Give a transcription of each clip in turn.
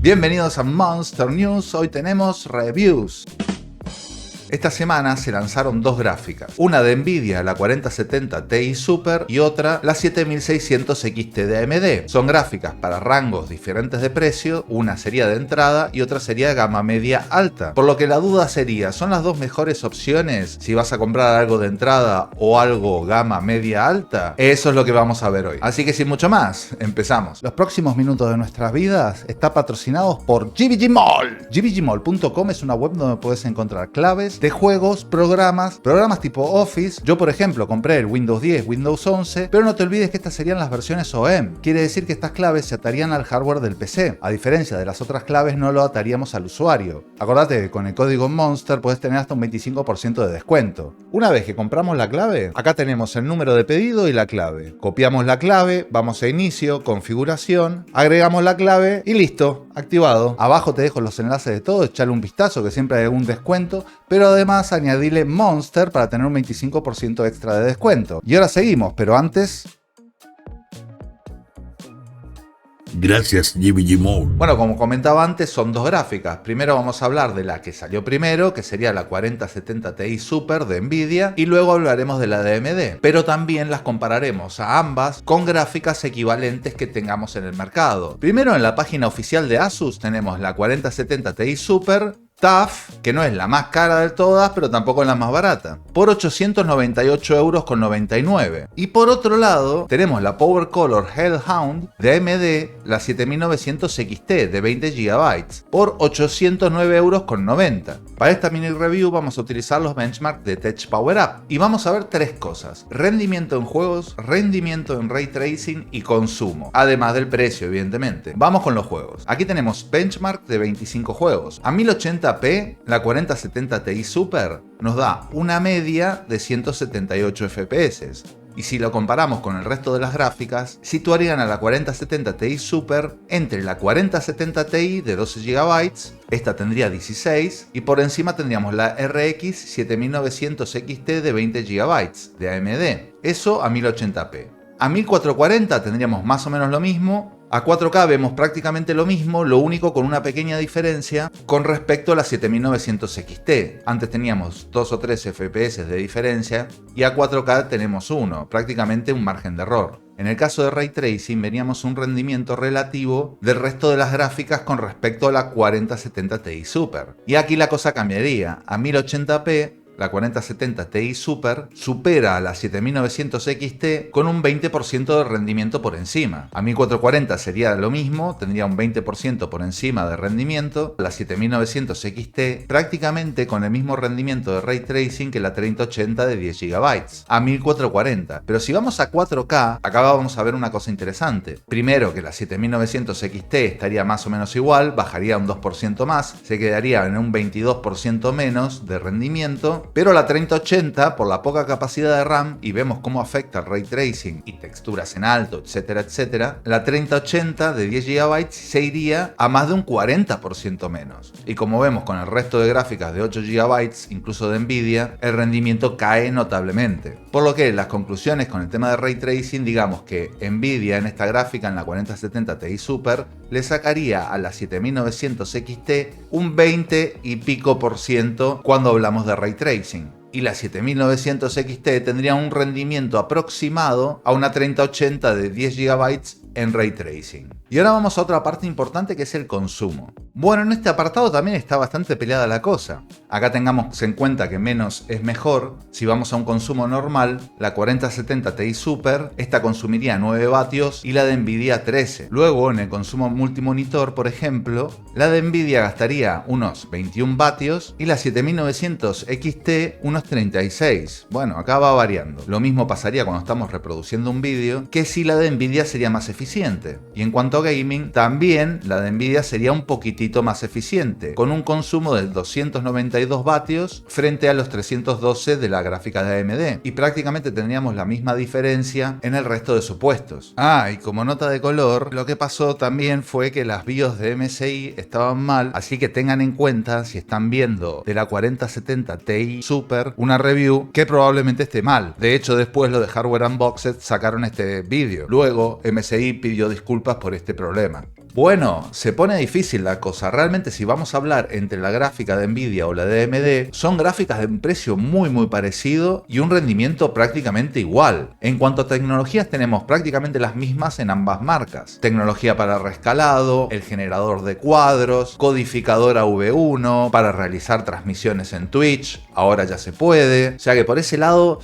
Bienvenidos a Monster News, hoy tenemos reviews. Esta semana se lanzaron dos gráficas, una de Nvidia, la 4070 Ti Super, y otra, la 7600 XT de AMD. Son gráficas para rangos diferentes de precio, una sería de entrada y otra sería de gama media alta. Por lo que la duda sería, ¿son las dos mejores opciones si vas a comprar algo de entrada o algo gama media alta? Eso es lo que vamos a ver hoy. Así que sin mucho más, empezamos. Los próximos minutos de nuestras vidas está patrocinados por GVG Mall. GVGMall.com es una web donde puedes encontrar claves de juegos, programas tipo Office. Yo, por ejemplo, compré el Windows 10, Windows 11, pero no te olvides que estas serían las versiones OEM. Quiere decir que estas claves se atarían al hardware del PC. A diferencia de las otras claves, no lo ataríamos al usuario. Acordate que con el código Monster puedes tener hasta un 25% de descuento. Una vez que compramos la clave, acá tenemos el número de pedido y la clave. Copiamos la clave, vamos a inicio, configuración, agregamos la clave y listo, activado. Abajo te dejo los enlaces de todo, echale un vistazo que siempre hay algún descuento, pero además añadirle Monster para tener un 25% extra de descuento. Y ahora seguimos, pero antes... Gracias, GVG Mall. Bueno, como comentaba antes, son dos gráficas. Primero vamos a hablar de la que salió primero, que sería la 4070 Ti Super de Nvidia, y luego hablaremos de la de AMD. Pero también las compararemos a ambas con gráficas equivalentes que tengamos en el mercado. Primero, en la página oficial de Asus tenemos la 4070 Ti Super TUF, que no es la más cara de todas, pero tampoco es la más barata, por 898,99 €. Y por otro lado, tenemos la Power Color Hellhound de AMD, la 7900 XT de 20 GB, por 809,90 €. Para esta mini review vamos a utilizar los benchmarks de Tech Power Up y vamos a ver tres cosas: rendimiento en juegos, rendimiento en Ray Tracing y consumo, además del precio, evidentemente. Vamos con los juegos. Aquí tenemos benchmark de 25 juegos. A 1080p, la 4070 Ti Super nos da una media de 178 FPS. Y si lo comparamos con el resto de las gráficas, situarían a la 4070 Ti Super entre la 4070 Ti de 12 GB, esta tendría 16, y por encima tendríamos la RX 7900 XT de 20 GB de AMD. Eso a 1080p. A 1440 tendríamos más o menos lo mismo. A 4K vemos prácticamente lo mismo, lo único con una pequeña diferencia con respecto a la 7900 XT. Antes teníamos 2 o 3 FPS de diferencia y a 4K tenemos 1, prácticamente un margen de error. En el caso de Ray Tracing veríamos un rendimiento relativo del resto de las gráficas con respecto a la 4070 Ti Super. Y aquí la cosa cambiaría. A 1080p, la 4070 Ti Super supera a la 7900 XT con un 20% de rendimiento por encima. A 1440 sería lo mismo, tendría un 20% por encima de rendimiento. La 7900 XT prácticamente con el mismo rendimiento de Ray Tracing que la 3080 de 10 GB. A 1440. Pero si vamos a 4K, acá vamos a ver una cosa interesante. Primero, que la 7900 XT estaría más o menos igual, bajaría un 2% más, se quedaría en un 22% menos de rendimiento. Pero la 3080, por la poca capacidad de RAM, y vemos cómo afecta el Ray Tracing y texturas en alto, etcétera, etcétera, la 3080 de 10 GB se iría a más de un 40% menos. Y como vemos con el resto de gráficas de 8 GB, incluso de Nvidia, el rendimiento cae notablemente. Por lo que las conclusiones con el tema de Ray Tracing, digamos que Nvidia en esta gráfica, en la 4070 Ti Super, le sacaría a la 7900 XT un 20 y pico % cuando hablamos de Ray Tracing. Y la 7900 XT tendría un rendimiento aproximado a una 3080 de 10 GB en Ray Tracing. Y ahora vamos a otra parte importante, que es el consumo. Bueno, en este apartado también está bastante peleada la cosa. Acá tengamos en cuenta que menos es mejor. Si vamos a un consumo normal, la 4070 Ti Super, esta consumiría 9 vatios y la de Nvidia 13. Luego, en el consumo multimonitor, por ejemplo, la de Nvidia gastaría unos 21 vatios y la 7900 XT unos 36. Bueno, acá va variando. Lo mismo pasaría cuando estamos reproduciendo un vídeo, que si la de Nvidia sería más eficiente. Y en cuanto a gaming, también la de Nvidia sería un poquitito más eficiente, con un consumo de 292 vatios frente a los 312 de la gráfica de AMD. Y prácticamente tendríamos la misma diferencia en el resto de supuestos. Y como nota de color, lo que pasó también fue que las BIOS de MSI estaban mal, así que tengan en cuenta, si están viendo de la 4070 Ti Super una review, que probablemente esté mal. De hecho, después lo de Hardware Unboxed sacaron este vídeo. Luego, MSI pidió disculpas por este problema. Bueno, se pone difícil la cosa. Realmente si vamos a hablar entre la gráfica de Nvidia o la de AMD, son gráficas de un precio muy parecido y un rendimiento prácticamente igual. En cuanto a tecnologías tenemos prácticamente las mismas en ambas marcas. Tecnología para rescalado, el generador de cuadros, codificador AV1 para realizar transmisiones en Twitch, ahora ya se puede. O sea que por ese lado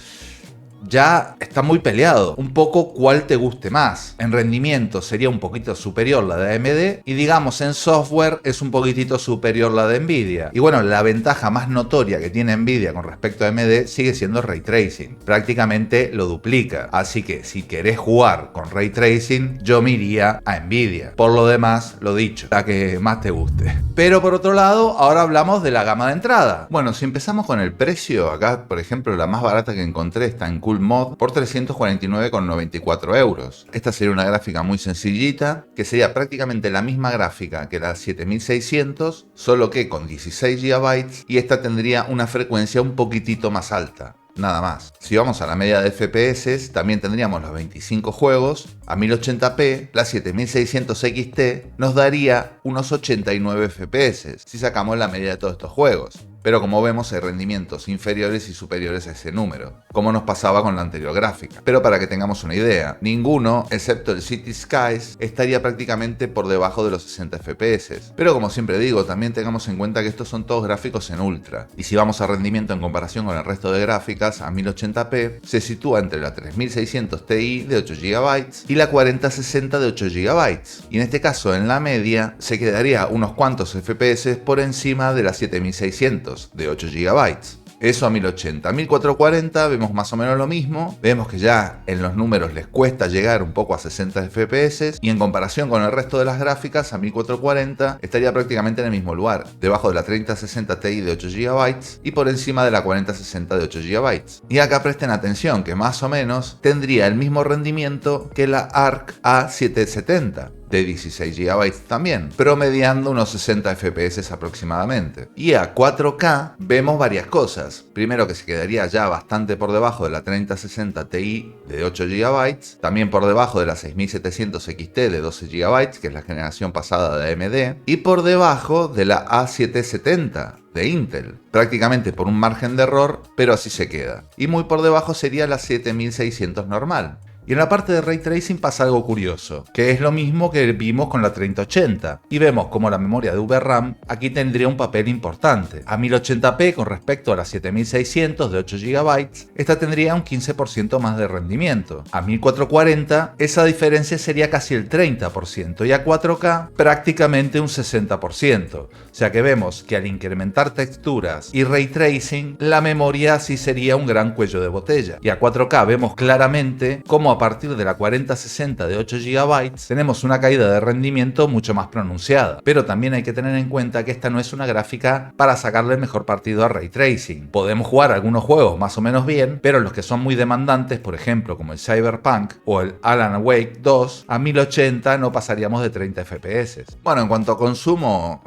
ya está muy peleado. Un poco cuál te guste más. En rendimiento sería un poquito superior la de AMD y digamos en software es un poquitito superior la de Nvidia. Y bueno, la ventaja más notoria que tiene Nvidia con respecto a AMD sigue siendo Ray Tracing. Prácticamente lo duplica. Así que si querés jugar con Ray Tracing, yo me iría a Nvidia. Por lo demás, lo dicho, la que más te guste. Pero por otro lado, ahora hablamos de la gama de entrada. Bueno, si empezamos con el precio, acá por ejemplo la más barata que encontré está en Mod por 349,94 euros. Esta sería una gráfica muy sencillita, que sería prácticamente la misma gráfica que la 7600, solo que con 16 GB y esta tendría una frecuencia un poquitito más alta. Nada más. Si vamos a la media de FPS, también tendríamos los 25 juegos a 1080p, la 7600 XT nos daría unos 89 FPS si sacamos la media de todos estos juegos. Pero como vemos hay rendimientos inferiores y superiores a ese número, como nos pasaba con la anterior gráfica. Pero para que tengamos una idea, ninguno, excepto el City Skies, estaría prácticamente por debajo de los 60 FPS. Pero como siempre digo, también tengamos en cuenta que estos son todos gráficos en ultra. Y si vamos a rendimiento en comparación con el resto de gráficas, a 1080p, se sitúa entre la 3600 Ti de 8 GB y la 4060 de 8 GB. Y en este caso, en la media, se quedaría unos cuantos FPS por encima de la 7600 de 8 GB. Eso a 1080. A 1440 vemos más o menos lo mismo. Vemos que ya en los números les cuesta llegar un poco a 60 FPS y en comparación con el resto de las gráficas, a 1440 estaría prácticamente en el mismo lugar, debajo de la 3060 Ti de 8 GB y por encima de la 4060 de 8 GB. Y acá presten atención que más o menos tendría el mismo rendimiento que la ARC A770. De 16 GB también, promediando unos 60 FPS aproximadamente. Y a 4K vemos varias cosas. Primero que se quedaría ya bastante por debajo de la 3060 Ti de 8 GB, también por debajo de la 6700 XT de 12 GB, que es la generación pasada de AMD, y por debajo de la A770 de Intel, prácticamente por un margen de error, pero así se queda. Y muy por debajo sería la 7600 normal. Y en la parte de Ray Tracing pasa algo curioso, que es lo mismo que vimos con la 3080, y vemos como la memoria de VRAM aquí tendría un papel importante. A 1080p con respecto a la 7600 de 8 GB, esta tendría un 15% más de rendimiento. A 1440 esa diferencia sería casi el 30% y a 4K prácticamente un 60%. O sea que vemos que al incrementar texturas y Ray Tracing, la memoria sí sería un gran cuello de botella. Y a 4K vemos claramente cómo a partir de la 4060 de 8 GB tenemos una caída de rendimiento mucho más pronunciada. Pero también hay que tener en cuenta que esta no es una gráfica para sacarle el mejor partido a Ray Tracing. Podemos jugar algunos juegos más o menos bien, pero los que son muy demandantes, por ejemplo como el Cyberpunk o el Alan Wake 2, a 1080 no pasaríamos de 30 FPS. Bueno, en cuanto a consumo,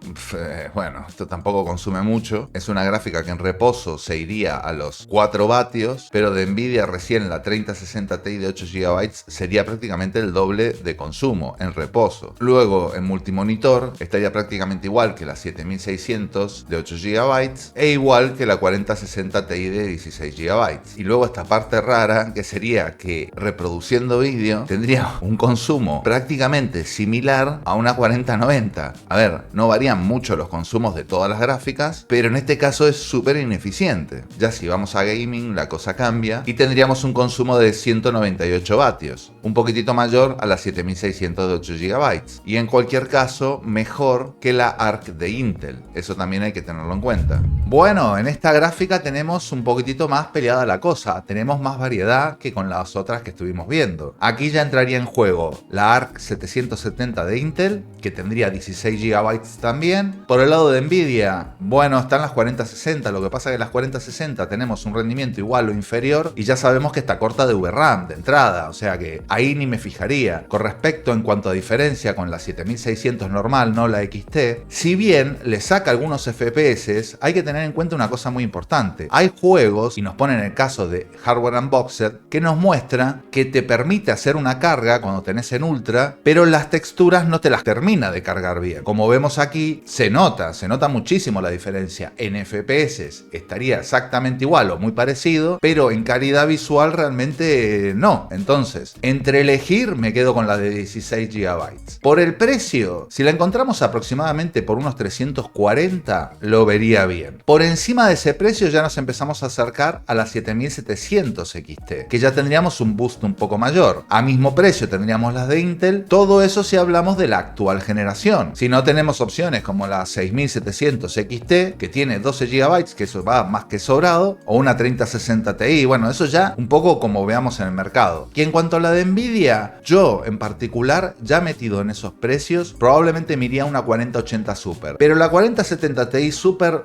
bueno, esto tampoco consume mucho. Es una gráfica que en reposo se iría a los 4 vatios, pero de Nvidia recién la 3060 Ti de 8 GB sería prácticamente el doble de consumo en reposo. Luego en multimonitor estaría prácticamente igual que la 7600 de 8 GB e igual que la 4060 Ti de 16 GB. Y luego esta parte rara que sería que reproduciendo vídeo tendría un consumo prácticamente similar a una 4090. A ver, no varían mucho los consumos de todas las gráficas, pero en este caso es súper ineficiente. Ya si vamos a gaming la cosa cambia y tendríamos un consumo de 198 vatios, un poquitito mayor a las 7600 de 8 GB y en cualquier caso mejor que la ARC de Intel, eso también hay que tenerlo en cuenta. Bueno, en esta gráfica tenemos un poquitito más peleada la cosa, tenemos más variedad que con las otras que estuvimos viendo. Aquí ya entraría en juego la ARC 770 de Intel, que tendría 16 GB también. Por el lado de Nvidia, bueno, están las 4060, lo que pasa es que las 4060 tenemos un rendimiento igual o inferior y ya sabemos que está corta de VRAM de entrada. o sea que ahí ni me fijaría. Con respecto en cuanto a diferencia con la 7600 normal, no la XT, si bien le saca algunos FPS, hay que tener en cuenta una cosa muy importante. Hay juegos, y nos ponen el caso de Hardware Unboxed, que nos muestra que te permite hacer una carga cuando tenés en ultra, pero las texturas no te las termina de cargar bien. Como vemos aquí, se nota muchísimo la diferencia. En FPS estaría exactamente igual o muy parecido, pero en calidad visual realmente no. Entonces, entre elegir me quedo con la de 16 GB. Por el precio, si la encontramos aproximadamente por unos 340, lo vería bien. Por encima de ese precio ya nos empezamos a acercar a la 7700 XT, que ya tendríamos un boost un poco mayor. A mismo precio tendríamos las de Intel, todo eso si hablamos de la actual generación. Si no tenemos opciones como la 6700 XT, que tiene 12 GB, que eso va más que sobrado, o una 3060 Ti, bueno, eso ya un poco como veamos en el mercado. Y en cuanto a la de Nvidia, yo en particular, ya metido en esos precios, probablemente me iría a una 4080 Super. Pero la 4070 Ti Super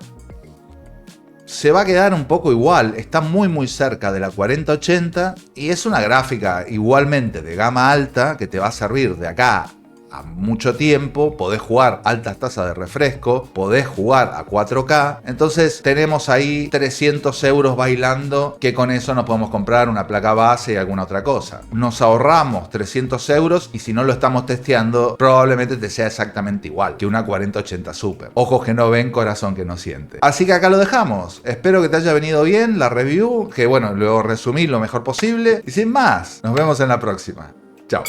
se va a quedar un poco igual, está muy cerca de la 4080 y es una gráfica igualmente de gama alta que te va a servir de acá a mucho tiempo. Podés jugar altas tasas de refresco, podés jugar a 4K, entonces tenemos ahí 300 euros bailando, que con eso nos podemos comprar una placa base y alguna otra cosa. Nos ahorramos 300 euros y si no lo estamos testeando, probablemente te sea exactamente igual que una 4080 Super. Ojos que no ven, corazón que no siente. Así que acá lo dejamos. Espero que te haya venido bien la review, que bueno, lo resumí lo mejor posible. Y sin más, nos vemos en la próxima. Chao.